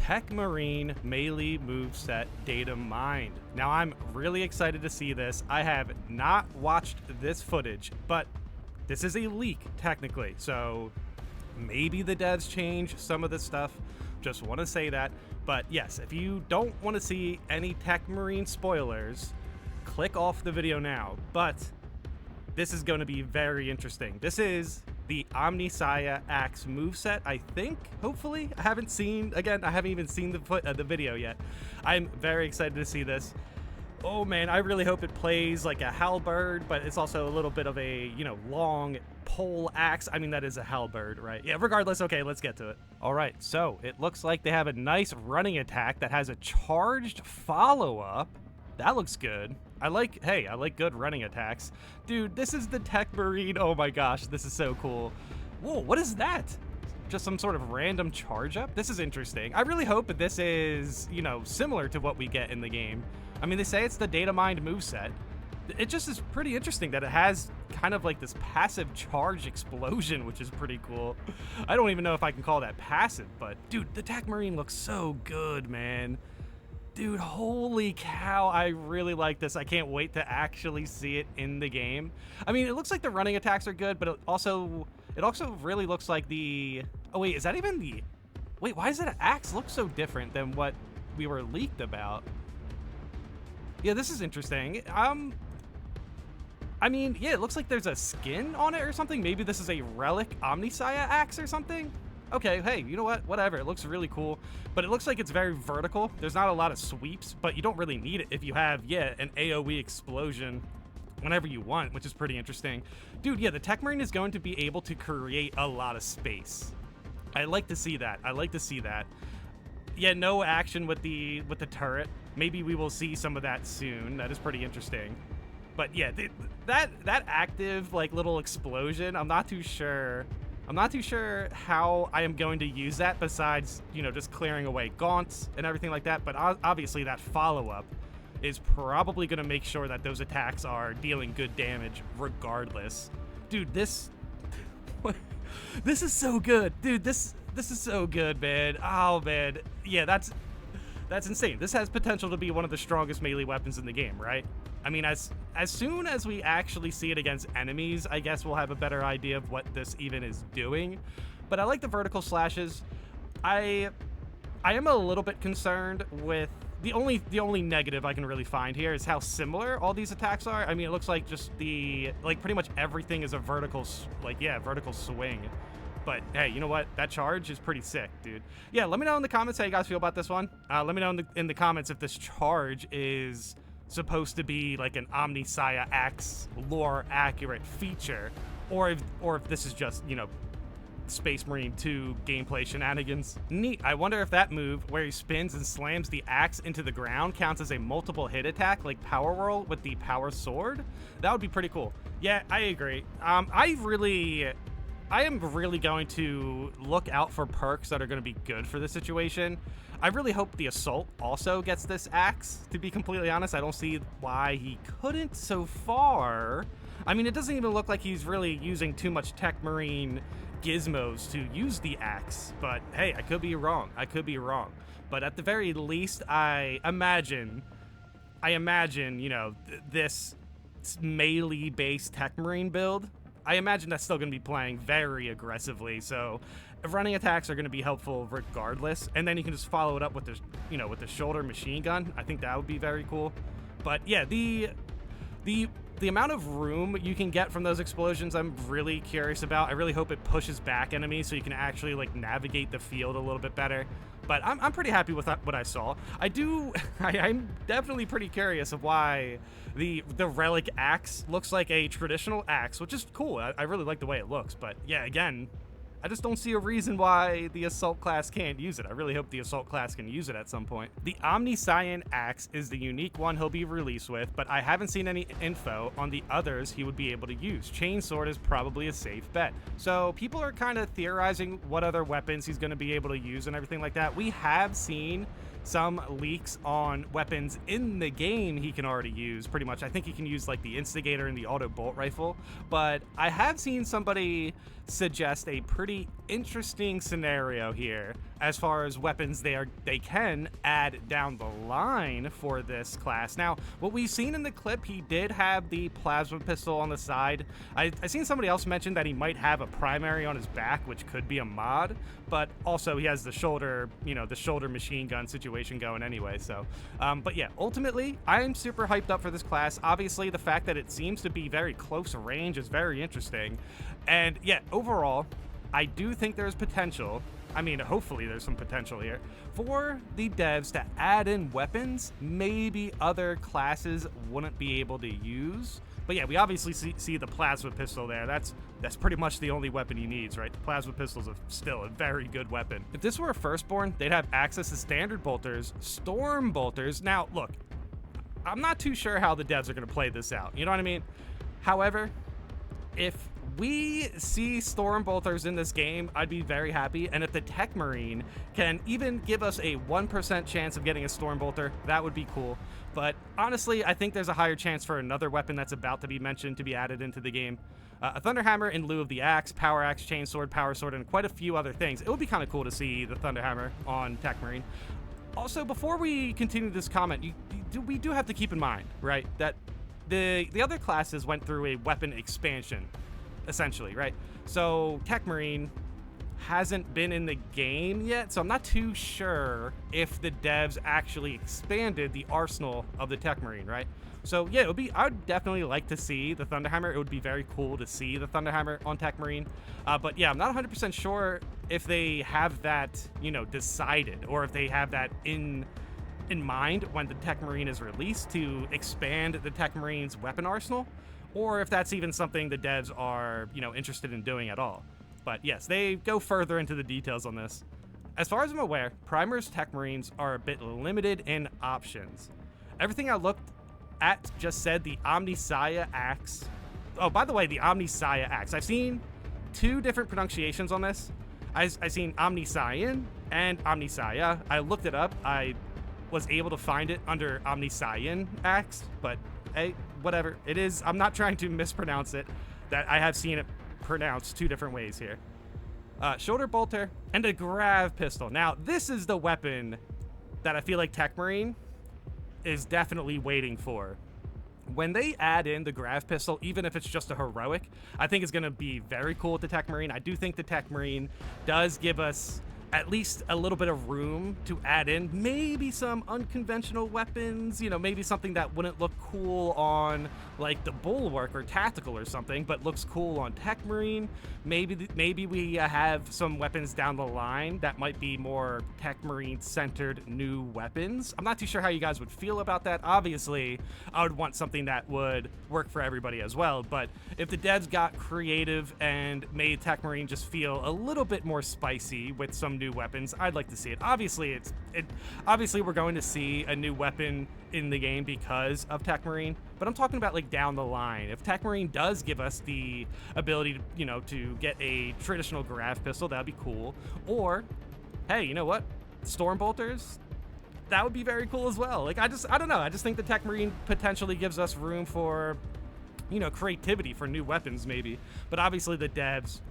TECHMARINE melee moveset data mined. Now I'm really excited to see this. I have not watched this footage, but this is a leak technically, so maybe the devs change some of the stuff. Just want to say that. But yes, if you don't want to see any TECHMARINE spoilers, click off the video now. But this is going to be very interesting. This is the Omnisaya Axe moveset, I think, hopefully. I haven't even seen the video yet. I'm very excited to see this. Oh man, I really hope it plays like a halberd, but it's also a little bit of a, long pole axe. I mean, that is a halberd, right? Yeah, regardless, okay, let's get to it. All right, so it looks like they have a nice running attack that has a charged follow-up. That looks good. I like good running attacks. Dude, this is the TECHMARINE. Oh my gosh, this is so cool. Whoa, what is that? Just some sort of random charge up? This is interesting. I really hope that this is, similar to what we get in the game. I mean, they say it's the data mined moveset. It just is pretty interesting that it has kind of like this passive charge explosion, which is pretty cool. I don't even know if I can call that passive, but dude, the TECHMARINE looks so good, man. Dude, holy cow, I really like this. I can't wait to actually see it in the game. I mean, it looks like the running attacks are good, but it also really looks like the... Oh, wait, is that even the... Wait, why does that axe look so different than what we were leaked about? Yeah, this is interesting. I mean, yeah, it looks like there's a skin on it or something. Maybe this is a relic Omnisaya axe or something. Okay, hey, you know what? Whatever. It looks really cool, but it looks like it's very vertical. There's not a lot of sweeps, but you don't really need it if you have, an AoE explosion whenever you want, which is pretty interesting. Dude, yeah, the TECHMARINE is going to be able to create a lot of space. I like to see that. Yeah, no action with the turret. Maybe we will see some of that soon. That is pretty interesting. But yeah, that active little explosion, I'm not too sure how I am going to use that besides, just clearing away gaunts and everything like that. But obviously that follow-up is probably going to make sure that those attacks are dealing good damage regardless. Dude, this is so good. Dude, this is so good, man. Oh, man. Yeah, that's insane. This has potential to be one of the strongest melee weapons in the game, right? I mean, as soon as we actually see it against enemies, I guess we'll have a better idea of what this even is doing. But I like the vertical slashes. I am a little bit concerned with the only negative I can really find here is how similar all these attacks are. I mean, it looks like just pretty much everything is a vertical swing. But hey, you know what? That charge is pretty sick, dude. Yeah, let me know in the comments how you guys feel about this one. Let me know in the comments if this charge is supposed to be like an Omnisaya axe lore accurate feature, or if this is just, Space Marine 2 gameplay shenanigans. Neat. I wonder if that move where he spins and slams the axe into the ground counts as a multiple hit attack like Power Whirl with the Power Sword. That would be pretty cool. Yeah, I agree. I am really going to look out for perks that are going to be good for this situation. I really hope the Assault also gets this axe, to be completely honest. I don't see why he couldn't so far. I mean, it doesn't even look like he's really using too much TECHMARINE gizmos to use the axe. But hey, I could be wrong. But at the very least, I imagine, this melee-based TECHMARINE build, I imagine that's still going to be playing very aggressively, so running attacks are going to be helpful regardless, and then you can just follow it up with the shoulder machine gun. I think that would be very cool. But yeah, the amount of room you can get from those explosions, I'm really curious about. I really hope it pushes back enemies so you can actually navigate the field a little bit better. But I'm pretty happy with what I saw. I'm definitely pretty curious of why the relic axe looks like a traditional axe, which is cool. I really like the way it looks. But yeah, again, I just don't see a reason why the Assault class can't use it. I really hope the Assault class can use it at some point. The Omnisaya axe is the unique one he'll be released with, but I haven't seen any info on the others he would be able to use. Chainsword is probably a safe bet. So people are kind of theorizing what other weapons he's going to be able to use and everything like that. We have seen some leaks on weapons in the game he can already use pretty much. I think he can use like the Instigator and the auto bolt rifle, but I have seen somebody suggest a pretty interesting scenario here as far as weapons they can add down the line for this class. Now, what we've seen in the clip, he did have the plasma pistol on the side. I seen somebody else mention that he might have a primary on his back, which could be a mod, but also he has the shoulder, the shoulder machine gun situation going anyway. So, but yeah, ultimately, I'm super hyped up for this class. Obviously, the fact that it seems to be very close range is very interesting. And yeah, overall, I do think there's potential. I mean, hopefully there's some potential here for the devs to add in weapons maybe other classes wouldn't be able to use. But yeah, we obviously see the plasma pistol there. That's pretty much the only weapon he needs, right? The plasma pistol's still a very good weapon. If this were a firstborn, they'd have access to standard bolters, storm bolters. Now, look, I'm not too sure how the devs are going to play this out. You know what I mean? However, if we see storm bolters in this game, I'd be very happy. And if the TECHMARINE can even give us a 1% chance of getting a storm bolter, that would be cool. But honestly, I think there's a higher chance for another weapon that's about to be mentioned to be added into the game. A Thunderhammer in lieu of the axe, power axe, chainsword, power sword, and quite a few other things. It would be kind of cool to see the Thunderhammer on TECHMARINE. Also, before we continue this comment, we do have to keep in mind, right, that the other classes went through a weapon expansion, essentially, right? So TECHMARINE hasn't been in the game yet, so I'm not too sure if the devs actually expanded the arsenal of the TECHMARINE, right? So yeah, I'd definitely like to see the Thunderhammer. It would be very cool to see the Thunderhammer on TECHMARINE. But yeah, I'm not 100% sure if they have that, decided, or if they have that in mind when the TECHMARINE is released to expand the TECHMARINE's weapon arsenal, or if that's even something the devs are, interested in doing at all. But yes, they go further into the details on this. As far as I'm aware, Primer's TECHMARINEs are a bit limited in options. Everything I looked at just said the Omnisaya axe. Oh, by the way, the Omnisaya axe. I've seen two different pronunciations on this. I've seen Omnisayan and Omnisaya. I looked it up. I was able to find it under Omnisayan axe, but hey, whatever it is, I'm not trying to mispronounce it. That I have seen it pronounced two different ways here. Shoulder bolter and a grav pistol. Now, this is the weapon that I feel like TECHMARINE is definitely waiting for. When they add in the grav pistol, even if it's just a heroic, I think it's going to be very cool with the TECHMARINE. I do think the TECHMARINE does give us at least a little bit of room to add in maybe some unconventional weapons, maybe something that wouldn't look cool on like the Bulwark or Tactical or something, but looks cool on TECHMARINE. Maybe we have some weapons down the line that might be more TECHMARINE centered new weapons. I'm not too sure how you guys would feel about that. Obviously, I would want something that would work for everybody as well, but if the devs got creative and made TECHMARINE just feel a little bit more spicy with some new weapons, I'd like to see it. Obviously, obviously we're going to see a new weapon in the game because of TECHMARINE, but I'm talking about like down the line. If TECHMARINE does give us the ability to, to get a traditional grav pistol, that'd be cool. Or, hey, you know what? Storm bolters, that would be very cool as well. Like, I don't know. I just think the TECHMARINE potentially gives us room for, creativity for new weapons maybe. But obviously the devs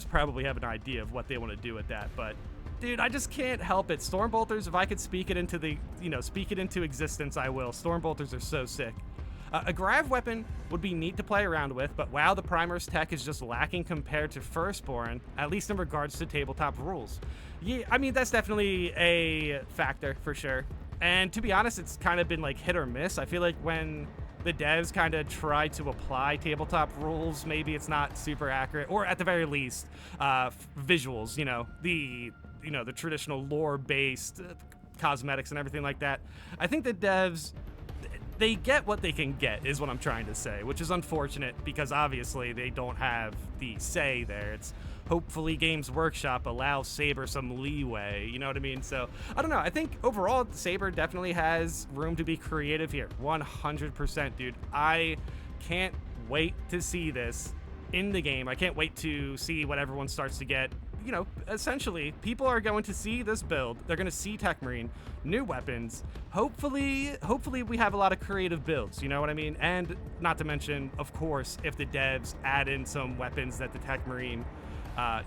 probably have an idea of what they want to do with that. But dude, I just can't help it. Storm bolters, if I could speak it into the, speak it into existence, I will. Storm bolters are so sick. A grav weapon would be neat to play around with, but wow, the Primer's tech is just lacking compared to Firstborn, at least in regards to tabletop rules. Yeah, I mean, that's definitely a factor for sure. And to be honest, it's kind of been like hit or miss. I feel like when the devs kind of try to apply tabletop rules, maybe it's not super accurate, or at the very least, visuals, the traditional lore-based cosmetics and everything like that. I think the devs, they get what they can get, is what I'm trying to say, which is unfortunate because obviously they don't have the say there. It's hopefully Games Workshop allows Saber some leeway, you know what I mean? So, I don't know. I think overall, Saber definitely has room to be creative here. 100%, dude. I can't wait to see this in the game. I can't wait to see what everyone starts to get, you know, essentially, people are going to see this build. They're going to see TECHMARINE, new weapons. Hopefully we have a lot of creative builds, you know what I mean? And not to mention, of course, if the devs add in some weapons that the TECHMARINE,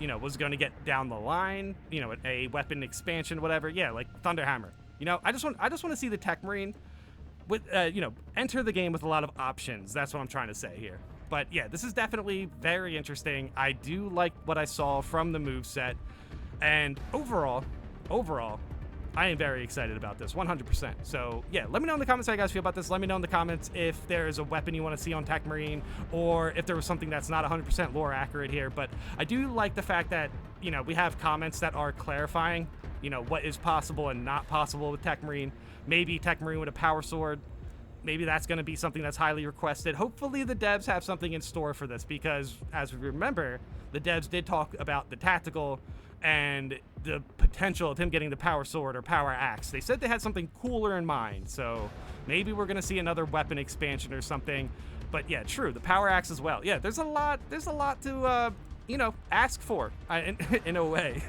you know, was going to get down the line, you know, a weapon expansion, whatever. Yeah, like Thunderhammer. You know, I just want to see the TECHMARINE with, you know, enter the game with a lot of options. That's what I'm trying to say here. But yeah, this is definitely very interesting. I do like what I saw from the moveset, and overall, I am very excited about this, 100%. So yeah, let me know in the comments how you guys feel about this. Let me know in the comments if there is a weapon you want to see on TECHMARINE, or if there was something that's not 100% lore accurate here. But I do like the fact that, you know, we have comments that are clarifying, you know, what is possible and not possible with TECHMARINE. Maybe TECHMARINE with a power sword. Maybe that's going to be something that's highly requested. Hopefully the devs have something in store for this, because as we remember, the devs did talk about the tactical and the potential of him getting the power sword or power axe. They said they had something cooler in mind, so maybe we're going to see another weapon expansion or something. But yeah, true, the power axe as well. Yeah, there's a lot to you know, ask for in a way.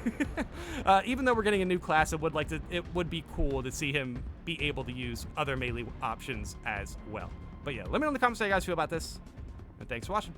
Even though we're getting a new class, it would be cool to see him be able to use other melee options as well. But yeah, let me know in the comments how you guys feel about this, and thanks for watching.